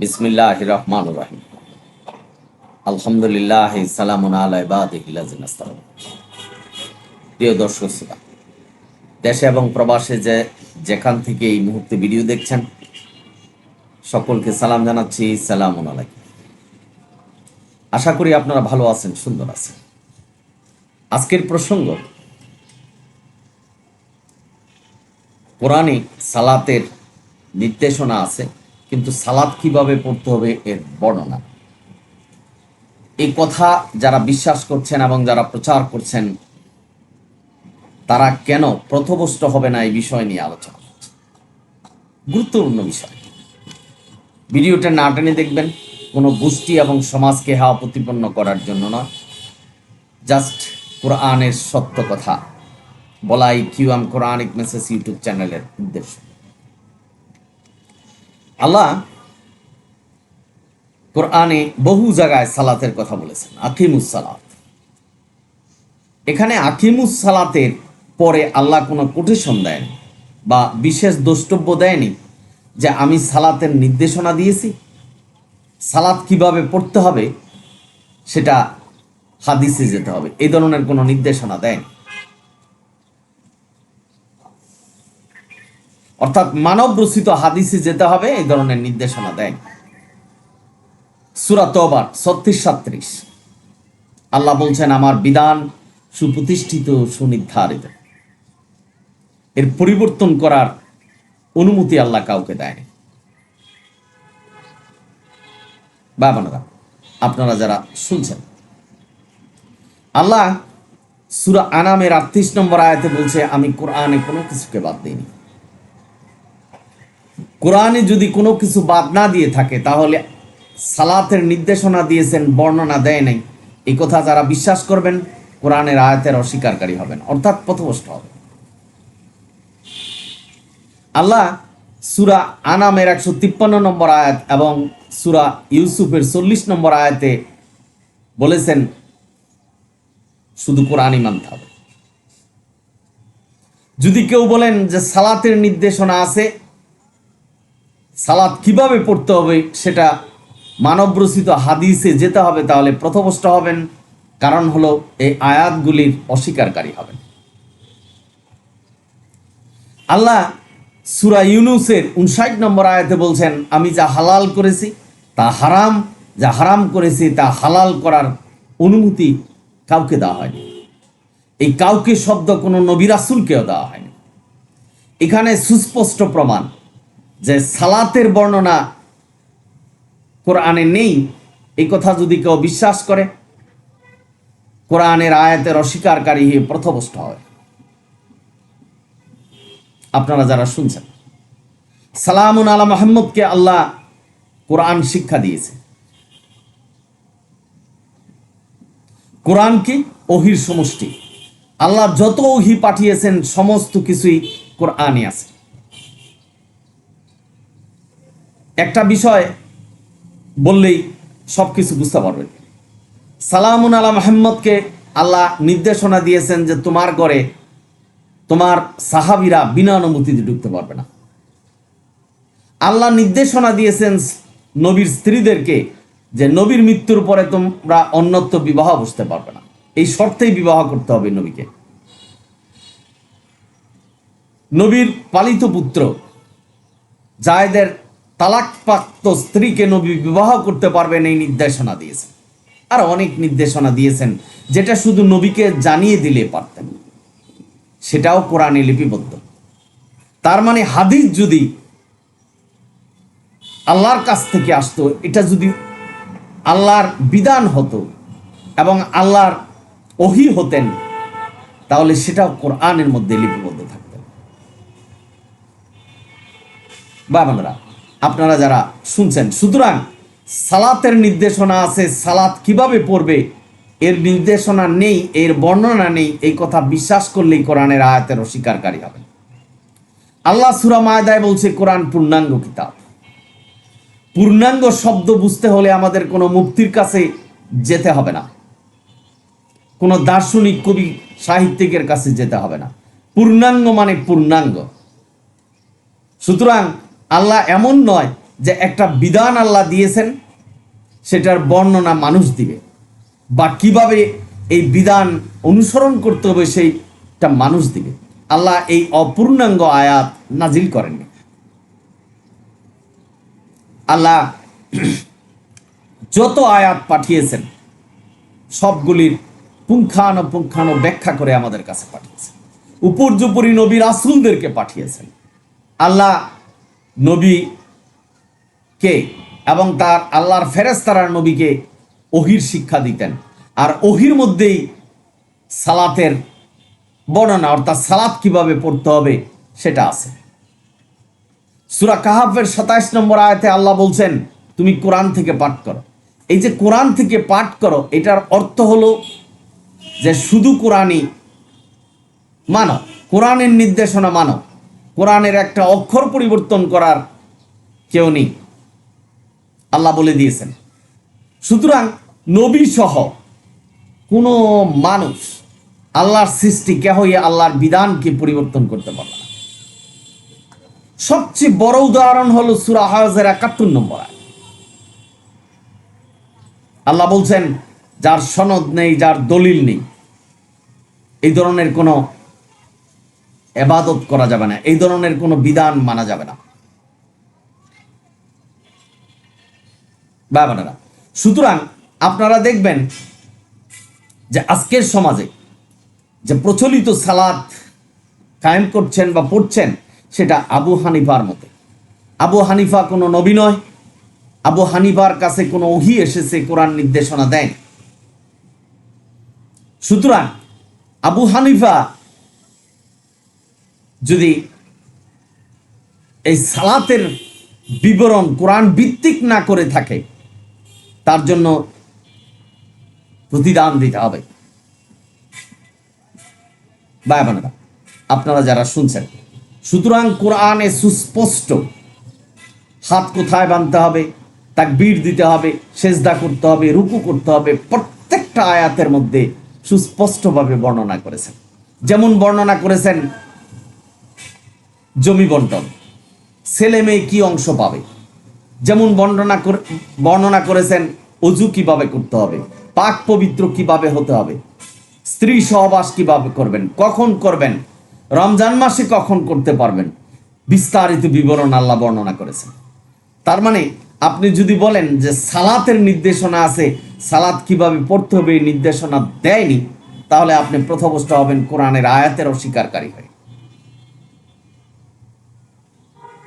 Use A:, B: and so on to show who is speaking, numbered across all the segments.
A: বিসমিল্লাহির রহমানির রহিম। আলহামদুলিল্লাহ, সালামুন আলা ইবাদিহিল্লাযিনা ইসতাফা। প্রিয় দর্শক শ্রোতা, দেশে এবং প্রবাসে যেখান থেকে এই মুহূর্তে ভিডিও দেখছেন, সকলকে সালাম জানাচ্ছি। সালামুন আলাইকুম। আশা করি আপনারা ভালো আছেন, সুন্দর আছেন। আজকের প্রসঙ্গ কোরআনে সালাতের নির্দেশনা আছে, কিন্তু সালাত কিভাবে পড়তে হবে এর বর্ণনা। এই কথা যারা বিশ্বাস করছেন এবং যারা প্রচার করছেন, তারা কেন পথভ্রষ্ট হবে না এই বিষয় নিয়ে আলোচনা করছে। গুরুত্বপূর্ণ বিষয়। ভিডিওটা না টেনে দেখবেন, কোনো গোষ্ঠী এবং সমাজকে হাওয়া প্রতিপন্ন করার জন্য নয়, জাস্ট কোরআনের সত্য কথা বলাই কিউএম কোরআনিক মেসেজ ইউটিউব চ্যানেলের উদ্দেশ্য। আল্লাহ কোরআনে বহু জায়গায় সালাতের কথা বলেছেন, আকিমুস সালাত। এখানে আকিমুস সালাতের পরে আল্লাহ কোনো কোটেশন দেয়নি বা বিশেষ দ্রষ্টব্য দেয়নি যে আমি সালাতের নির্দেশনা দিয়েছি, সালাত কিভাবে পড়তে হবে সেটা হাদিসে যেতে হবে, এই ধরনের কোনো নির্দেশনা দেয়নি। অর্থাৎ মানব রচিত হাদিসে যেতে হবে, এই ধরনের নির্দেশনা দেয়নি। সূরা তওবা 36-37 আল্লাহ বলছেন, আমার বিধান সুপ্রতিষ্ঠিত, সুনির্ধারিত। এর পরিবর্তন করার অনুমতি আল্লাহ কাউকে দেয়নি। বাবারা, আপনারা যারা শুনছেন, আল্লাহ সূরা আনামের 38 নম্বর আয়াতে বলছে, আমি কোরআনে কোনো কিছুকে বাদ দিইনি। কোরআনে যদি কোনো কিছু বাদ না দিয়ে থাকে, তাহলে সালাতের নির্দেশনা দিয়েছেন, বর্ণনা দেয় নাই, এই কথা যারা বিশ্বাস করবেন কোরআনের আয়াতের অস্বীকারী হবেন, অর্থাৎ পথভ্রষ্ট হবেন। আল্লাহ সূরা আনামের 153 নম্বর আয়াত এবং সূরা ইউসুফের 40 নম্বর আয়াতে বলেছেন শুধু কোরআনই মানতে হবে। যদি কেউ বলেন যে সালাতের নির্দেশনা আছে, সালাত কিভাবে পড়তে হবে সেটা মানবরচিত হাদিসে যেতে হবে, তাহলে পথভ্রষ্ট হবেন। কারণ হলো এই আয়াতগুলির অস্বীকারী হবেন। আল্লাহ সূরা ইউনূসের 59 নম্বর আয়াতে বলছেন, আমি যা হালাল করেছি তা হারাম, যা হারাম করেছি তা হালাল করার অনুমতি কাউকে দেওয়া হয়নি। এই কাউকে শব্দ কোনো নবী রাসূলকেও দেওয়া হয়নি। এখানে সুস্পষ্ট প্রমাণ যে সালাতের বর্ণনা কোরআনে নেই। এই কথা যদি কেউ বিশ্বাস করে, কোরআনের আয়াতের অস্বীকারী হয়ে পথভ্রষ্ট হয়। আপনারা যারা শুনছেন, সালামুন আলা মুহাম্মদকে আল্লাহ কোরআন শিক্ষা দিয়েছে। কোরআন কি? ওহীর সমষ্টি। আল্লাহ যত ওহী পাঠিয়েছেন সমস্ত কিছুই কোরআনে আছে। একটা বিষয় বললেই সব কিছু বুঝতে পারবেন। সালামুন আলা মুহাম্মদকে আল্লাহ নির্দেশনা দিয়েছেন যে তোমার ঘরে তোমার সাহাবীরা বিনা অনুমতিতে ঢুকতে পারবে না। আল্লাহ নির্দেশনা দিয়েছেন নবীর স্ত্রীদেরকে যে নবীর মৃত্যুর পরে তোমরা অন্যত্র বিবাহ বসতে পারবে না, এই শর্তেই বিবাহ করতে হবে নবীকে। নবীর পালিত পুত্র জায়েদের তালাকপ্রাপ্ত স্ত্রীকে নবী বিবাহ করতে পারবেন, এই নির্দেশনা দিয়েছেন। আর অনেক নির্দেশনা দিয়েছেন যেটা শুধু নবীকে জানিয়ে দিলে পারতেন, সেটাও কোরআনে লিপিবদ্ধ। তার মানে হাদিস যদি আল্লাহর কাছ থেকে আসতো, এটা যদি আল্লাহর বিধান হতো এবং আল্লাহর ওহী হতেন, তাহলে সেটাও কোরআনের মধ্যে লিপিবদ্ধ থাকতেন। বাবারা, আপনারা যারা শুনছেন, সুতরাং সালাতের নির্দেশনা আছে, সালাত কিভাবে পড়বে এর নির্দেশনা নেই, এর বর্ণনা নেই, এই কথা বিশ্বাস করলেই কোরআনের আয়াতের অস্বীকারী হবেন। আল্লাহ সূরা মায়দায় বলছে, কোরআন পূর্ণাঙ্গ কিতাব। পূর্ণাঙ্গ শব্দ বুঝতে হলে আমাদের কোনো মুফতির কাছে যেতে হবে না, কোনো দার্শনিক কবি সাহিত্যিকের কাছে যেতে হবে না। পূর্ণাঙ্গ মানে পূর্ণাঙ্গ। সুতরাং আল্লাহ এমন নয় যে একটা বিধান আল্লাহ দিয়েছেন, সেটার বর্ণনা মানুষ দিবে, বা কিভাবে এই বিধান অনুসরণ করতে হবে সেইটা মানুষ দিবে। আল্লাহ এই অপূর্ণাঙ্গ আয়াত নাজিল করেননি। আল্লাহ যত আয়াত পাঠিয়েছেন সবগুলির পুঙ্খানুপুঙ্খানু ব্যাখ্যা করে আমাদের কাছে পাঠিয়েছেন। উপর্যুপরি নবী রাসূলদেরকে পাঠিয়েছেন। আল্লাহ নবীকে এবং তার আল্লাহর ফেরেশতারা নবীকে ওহীর শিক্ষা দিতেন, আর ওহীর মধ্যেই সালাতের বর্ণনা, অর্থাৎ সালাত কিভাবে পড়তে হবে সেটা আছে। সূরা কাহাফের 27 নম্বর আয়াতে আল্লাহ বলছেন, তুমি কোরআন থেকে পাঠ করো। এই যে কোরআন থেকে পাঠ করো, এটার অর্থ হলো যে শুধু কোরআনই মানো, কোরআনের নির্দেশনা মানো, কোরআনের একটা অক্ষর পরিবর্তন করার কেউ নেই, আল্লাহ বলে দিয়েছেন। সুতরাং নবী সহ কোনো মানুষ আল্লাহর সৃষ্টি কেহই আল্লাহর বিধানকে পরিবর্তন করতে পারবে না। সবচেয়ে বড় উদাহরণ হলো সূরা হাজের 71 নম্বর আয়াত। আল্লাহ বলছেন, যার সনদ নেই, যার দলিল নেই, এই ধরনের কোনো ইবাদত করা যাবে না, এই ধরনের কোনো বিধান মানা যাবে না। বাবারা, সুতরাং আপনারা দেখবেন যে আজকের সমাজে যে প্রচলিত সালাত কায়েম করছেন বা পড়ছেন, সেটা আবু হানিফার মতে। আবু হানিফা কোনো নবী নয়, আবু হানিফার কাছে কোনো ওহী এসেছে কোরআন নির্দেশনা দেয়। সুতরাং আবু হানিফা যদি এই সালাতের বিবরণ কোরআন ভিত্তিক না করে থাকে, তার জন্য প্রতিদান দিতে হবে। ভাই বোনেরা, আপনারা যারা শুনছেন, সুতরাং কোরআনে সুস্পষ্ট হাত কোথায় বাঁধতে হবে, তাকবীর দিতে হবে, সেজদা করতে হবে, রুকু করতে হবে, প্রত্যেকটা আয়াতের মধ্যে সুস্পষ্টভাবে বর্ণনা করেছেন। যেমন বর্ণনা করেছেন জমি বন্টন, ছেলে মেয়ে কি অংশ পাবে, যেমন বর্ণনা করেছেন অজু কিভাবে করতে হবে, পাক পবিত্র কিভাবে হতে হবে, স্ত্রী সহবাস কিভাবে করবেন, কখন করবেন, রমজান মাসে কখন করতে পারবেন, বিস্তারিত বিবরণ আল্লাহ বর্ণনা করেছেন। তার মানে আপনি যদি বলেন যে সালাতের নির্দেশনা আছে, সালাত কিভাবে পড়তে হবে এই নির্দেশনা দেয়নি, তাহলে আপনি প্রথমষ্ট হবেন কোরআনের আয়াতের অস্বীকারী হয়ে।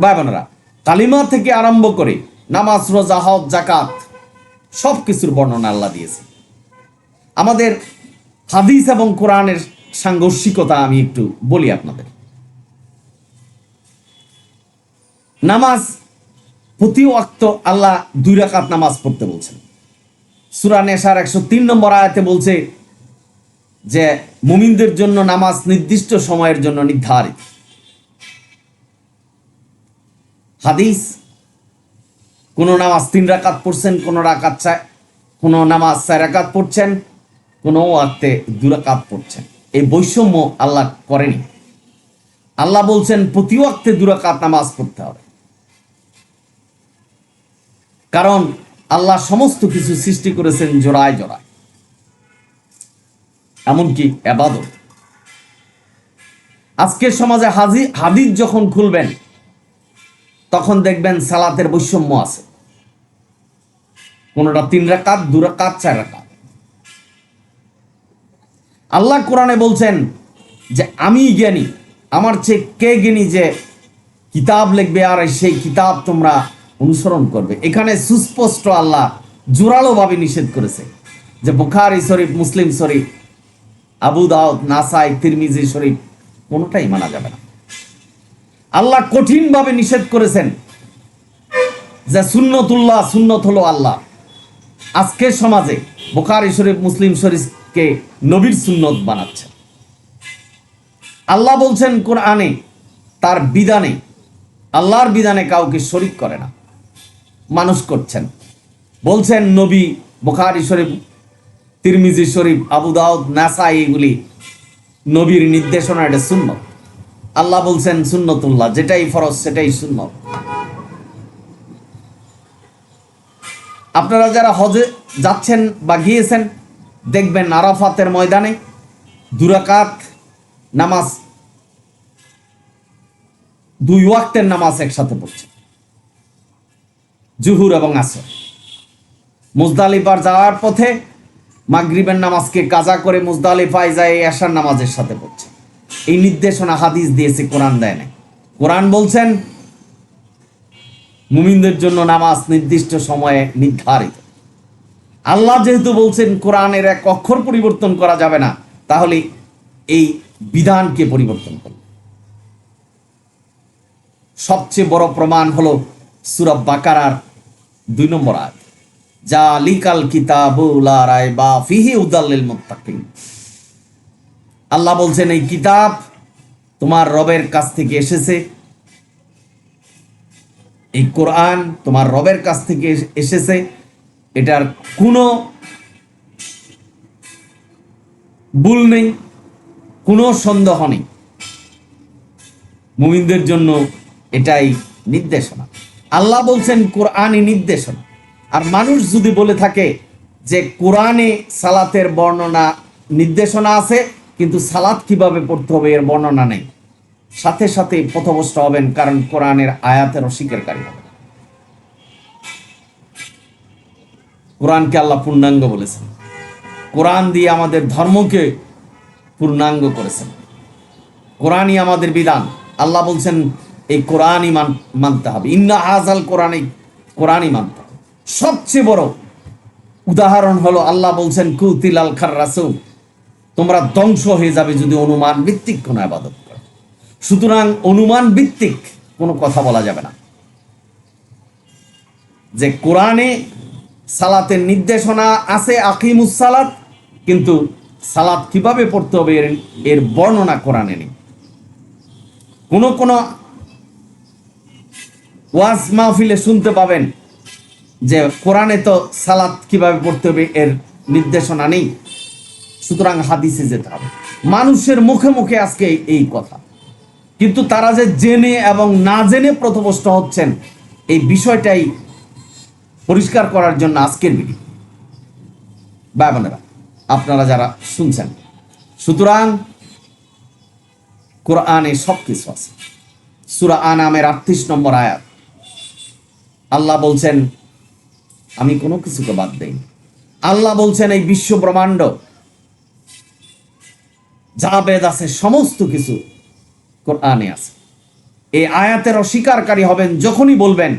A: ভাই বোনেরা, কালিমা থেকে আরম্ভ করে নামাজ, রোজা, হজ, যাকাত সব কিছুর বর্ণনা আল্লাহ দিয়েছে। আমাদের হাদিস এবং কোরআনের সাংঘর্ষিকতা আমি একটু বলি আপনাদের। নামাজ প্রতি ওয়াক্ত আল্লাহ 2 রাকাত নামাজ পড়তে বলছেন। সূরা নেসার 103 নম্বর আয়াতে বলছে যে মুমিনদের জন্য নামাজ নির্দিষ্ট সময়ের জন্য নির্ধারিত। হাদিস, কোন নামাজ 3 রাকাত পড়ছেন, কোন নামাজ 4 রাকাত পড়ছেন, কোন ওয়াক্তে 2 রাকাত পড়ছেন, এই বৈষম্য আল্লাহ করেনি। আল্লাহ বলছেন প্রতি ওয়াক্তে 2 রাকাত নামাজ পড়তে হবে, কারণ আল্লাহ সমস্ত কিছু সৃষ্টি করেছেন জোড়ায় জোড়ায়, এমনকি ইবাদত। আজকের সমাজে হাদিস যখন খুলবেন, তখন দেখবেন সালাতের বৈষম্য আছে, কোনটা 3 রাকাত, 2 রাকাত, 4 রাকাত। আল্লাহ কোরআনে বলছেন যে আমি জ্ঞানী, আমার চেয়ে কে জ্ঞানী যে কিতাব লিখবে আর সেই কিতাব তোমরা অনুসরণ করবে। এখানে সুস্পষ্ট আল্লাহ জোরালোভাবে নিষেধ করেছে যে বুখারী শরীফ, মুসলিম শরীফ, আবু দাউদ, নাসাই, তিরমিজি শরীফ কোনোটাই মানা যাবে না। আল্লাহ কঠিনভাবে নিষেধ করেছেন যে সুন্নতুল্লাহ, সুন্নত হলো আল্লাহ। আজকের সমাজে বুখারী শরীফ, মুসলিম শরীফকে নবীর সুন্নত বানাচ্ছে। আল্লাহ বলছেন কোরআনে, তার বিধানে, আল্লাহর বিধানে কাউকে শরীক করে না, মানুষ করছেন। বলছেন নবী, বুখারী শরীফ, তিরমিজি শরীফ, আবু দাউদ, নাসাই, এগুলি নবীর নির্দেশনা, এটা সুন্নত। আল্লাহ বলছেন সুন্নতুল্লাহ, যেটাই ফরজ সেটাই সুন্নত। আপনারা যারা হজে যাচ্ছেন বা গিয়েছেন, দেখবেন আরাফাতের ময়দানে 2 রাকাত নামাজ, 2 ওয়াক্তের নামাজ একসাথে পড়ছে, জুহুর এবং আসর। মুজদালিফার যাওয়ার পথে মাগরিবের নামাজকে কাজা করে মুজদালিফায় যায় এশার নামাজের সাথে পড়ছে। এই নির্দেশনা হাদিস দিয়েছে, কোরআন দেয় নাই। কোরআন বলছেন মুমিনদের জন্য নামাজ নির্দিষ্ট সময়ে নির্ধারিত। আল্লাহ যেহেতু বলছেন কোরআনের এক অক্ষর পরিবর্তন করা যাবে না, তাহলে এই বিধানকে পরিবর্তন করবে। সবচেয়ে বড় প্রমাণ হলো সূরা বাকারার 2 নম্বর আয়াত, জালিকাল কিতাবু লা রাইবা ফিহি হুদাল লিল মুত্তাকিন। আল্লাহ বলছেন এই কিতাব তোমার রবের কাছ থেকে এসেছে, এই কোরআন তোমার রবের কাছ থেকে এসেছে, এটার কোনো ভুল নেই, কোনো সন্দেহ নেই। মুমিনদের জন্য এটাই নির্দেশনা। আল্লাহ বলছেন কোরআনই নির্দেশনা। আর মানুষ যদি বলে থাকে যে কোরআনে সালাতের বর্ণনা নির্দেশনা আছে, কিন্তু সালাত কিভাবে পড়তে হবে এর বর্ণনা নেই, সাথে সাথে পথভ্রষ্ট হবেন, কারণ কোরআনের আয়াতের অস্বীকারী হবে। কোরআনকে আল্লাহ পূর্ণাঙ্গ বলেছেন, কোরআন দিয়ে আমাদের ধর্মকে পূর্ণাঙ্গ করেছেন, কোরআনই আমাদের বিধান। আল্লাহ বলছেন এই কোরআনই মানতে হবে, ইন্না হাযাল কোরআনই মানতে হবে। সবচেয়ে বড় উদাহরণ হলো আল্লাহ বলছেন কুতিলাল খাররাসুন, তোমরা ধ্বংস হয়ে যাবে যদি অনুমান ভিত্তিক কোনো ইবাদত করো। সুতরাং অনুমান ভিত্তিক কোনো কথা বলা যাবে না। যে কোরআনে সালাতের নির্দেশনা আছে আকিমুস সালাত, কিন্তু সালাত কিভাবে পড়তে হবে এর বর্ণনা কোরআনে নেই। কোন কোন ওয়াজ মাহফিলে শুনতে পাবেন যে কোরআনে তো সালাত কিভাবে পড়তে হবে এর নির্দেশনা নেই, সুতরাং হাদিসে যেতে হবে। মানুষের মুখে মুখে আজকে এই কথা, কিন্তু তারা যে জেনে এবং না জেনে পথভ্রষ্ট হচ্ছেন, এই বিষয়টাই পরিষ্কার করার জন্য আজকের ভিডিও। ভাই বোনেরা, আপনারা যারা শুনছেন, সুতরাং কোরআনে সব কিছু আছে। সূরা আনামের 38 নম্বর আয়াত, আল্লাহ বলছেন আমি কোনো কিছুকে বাদ দেই। আল্লাহ বলছেন এই বিশ্ব ব্রহ্মাণ্ড যা বেদ আছে সমস্ত কিছু কোরআনে আছে। এই আয়াতের অস্বীকারী হবেন যখনই বলবেন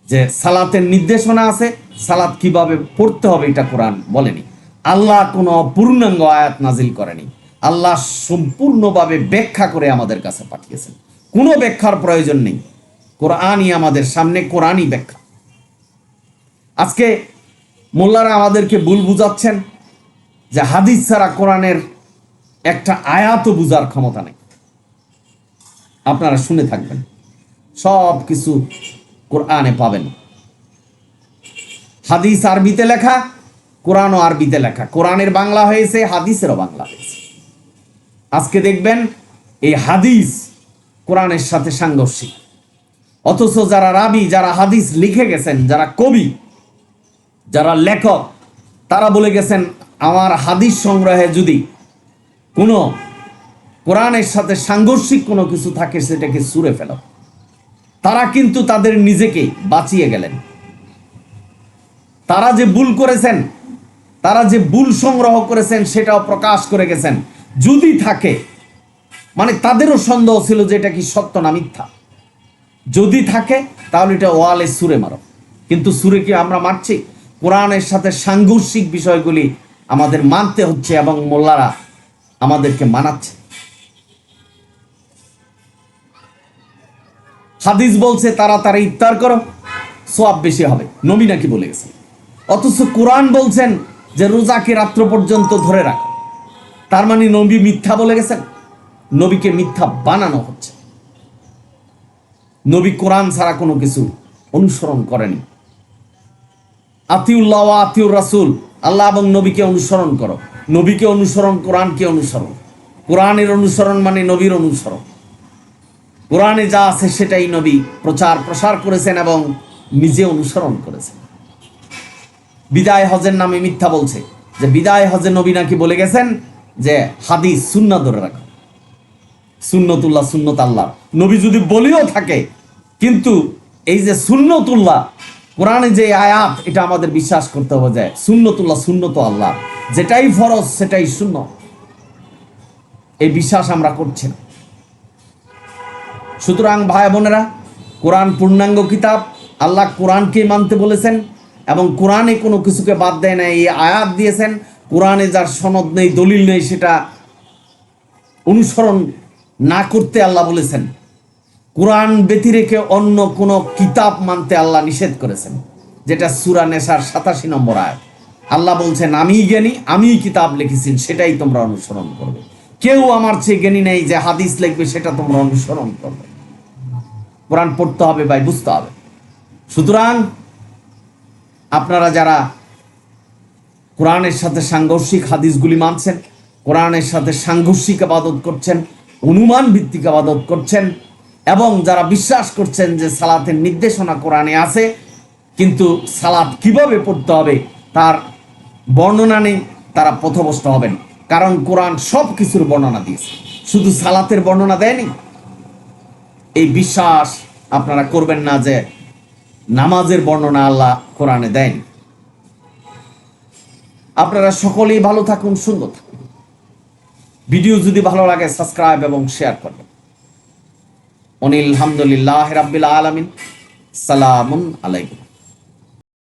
A: যে সালাতের নির্দেশনা আছে, সালাত কিভাবে পড়তে হবে এটা কোরআন বলেনি। আল্লাহ কোনো পূর্ণাঙ্গ আয়াত নাজিল করেনি, আল্লাহ সম্পূর্ণভাবে ব্যাখ্যা করে আমাদের কাছে পাঠিয়েছেন। কোনো ব্যাখ্যার প্রয়োজন নেই, কোরআনই আমাদের সামনে, কোরআনই ব্যাখ্যা। আজকে মোল্লারা আমাদেরকে ভুল বুঝাচ্ছেন যে হাদিস ছাড়া কোরআনের একটা আয়াতও বুঝার ক্ষমতা নেই। আপনারা শুনে থাকবেন, সব কিছু কোরআনে পাবেন। হাদিস আরবিতে লেখা, কোরআনও আরবিতে লেখা। কোরআনের বাংলা হয়েছে, হাদিসেরও বাংলা হয়েছে। আজকে দেখবেন এই হাদিস কোরআনের সাথে সাংঘর্ষিক, অথচ যারা রাবি, যারা হাদিস লিখে গেছেন, যারা কবি, যারা লেখক, তারা বলে গেছেন আমার হাদিস সংগ্রহে যদি কোনো কোরআনের সাথে সাংঘর্ষিক কোনো কিছু থাকে সেটাকে ছুঁড়ে ফেলো। তারা কিন্তু তাদের নিজেকে বাঁচিয়ে গেলেন। তারা যে ভুল করেছেন, তারা যে ভুল সংগ্রহ করেছেন সেটাও প্রকাশ করে গেছেন। যদি থাকে, মানে তাদেরও সন্দেহ ছিল যে এটা কি সত্য না মিথ্যা। যদি থাকে তাহলে এটা ওয়ালে ছুঁড়ে মারো, কিন্তু ছুঁড়ে কি আমরা মারছি? কোরআনের সাথে সাংঘর্ষিক বিষয়গুলি আমাদের মানতে হচ্ছে এবং মোল্লারা আমাদেরকে মানাচ্ছে। হাদিস বলছে তাড়াতাড়ি ইফতার করো, সওয়াব বেশি হবে, নবী নাকি বলে গেছেন। অথচ কোরআন বলছেন যে রোজাকে রাত্র পর্যন্ত ধরে রাখো। তার মানে নবী মিথ্যা বলে গেছেন, নবীকে মিথ্যা বানানো হচ্ছে। নবী কোরআন ছাড়া কোনো কিছু অনুসরণ করেনি। আতিউল্লাহ ওয়া আতিউর রাসূল, আল্লাহ এবং নবীকে অনুসরণ করো। নবীকে অনুসরণ, কোরআনকে অনুসরণ। কোরআনের অনুসরণ মানে নবীর অনুসরণ। কোরআনে যা আছে সেটাই নবী প্রচার প্রসার করেছেন এবং নিজে অনুসরণ করেছেন। বিদায় হজের নামে মিথ্যা বলছে যে বিদায় হজে নবী নাকি বলে গেছেন যে হাদিস সুন্নাহ ধরে রাখো, সুন্নতুল্লাহ সুন্নত আল্লাহ। নবী যদি বলিও থাকে, কিন্তু এই যে সুন্নতুল্লাহ কোরআনে যে আয়াত, এটা আমাদের বিশ্বাস করতে হবে যে সুন্নতুল্লাহ সুন্নত আল্লাহ, যেটাই ফরজ সেটাই সুন্নত। এই বিশ্বাস আমরা করছি না। সুতরাং ভাই বোনেরা, কোরআন পূর্ণাঙ্গ কিতাব, আল্লাহ কোরআনকে মানতে বলেছেন এবং কোরআনে কোনো কিছুকে বাদ দেয় না, এই আয়াত দিয়েছেন। কোরআনে যার সনদ নেই, দলিল নেই, সেটা অনুসরণ না করতে আল্লাহ বলেছেন। কোরআন ব্যতি রেখে অন্য কোনো কিতাব মানতে আল্লাহ নিষেধ করেছেন, যেটা সূরা নেসার 87 নম্বর আয়াত। আল্লাহ বলছেন আমিই জ্ঞানী, আমিই কিতাব লিখেছি, সেটাই তোমরা অনুসরণ করবে। কেউ আমার চেয়ে জ্ঞানী নেই যে হাদিস লিখবে সেটা তোমরা অনুসরণ করবে। কোরআন পড়তে হবে ভাই, বুঝতে হবে। সুতরাং আপনারা যারা কোরআনের সাথে সাংঘর্ষিক হাদিসগুলি মানছেন, কোরআনের সাথে সাংঘর্ষিক ইবাদত করছেন, অনুমান ভিত্তিক ইবাদত করছেন, এবং যারা বিশ্বাস করছেন যে সালাতের নির্দেশনা কোরআনে আছে, কিন্তু সালাত কিভাবে পড়তে হবে তার বর্ণনা নেই, তারা পথভ্রষ্ট হবেন। কারণ কোরআন সব কিছুর বর্ণনা দিয়েছে, শুধু সালাতের বর্ণনা দেয়নি। এই বিশ্বাস আপনারা করবেন না যে নামাজের বর্ণনা আল্লাহ কোরআনে দেয়নি। আপনারা সকলেই ভালো থাকুন, সুন্দর থাকুন। ভিডিও যদি ভালো লাগে সাবস্ক্রাইব এবং শেয়ার করবেন। অনিল হামদুলিল্লাহ রাব্বিল আলামিন। সালামুন আলাইকুম।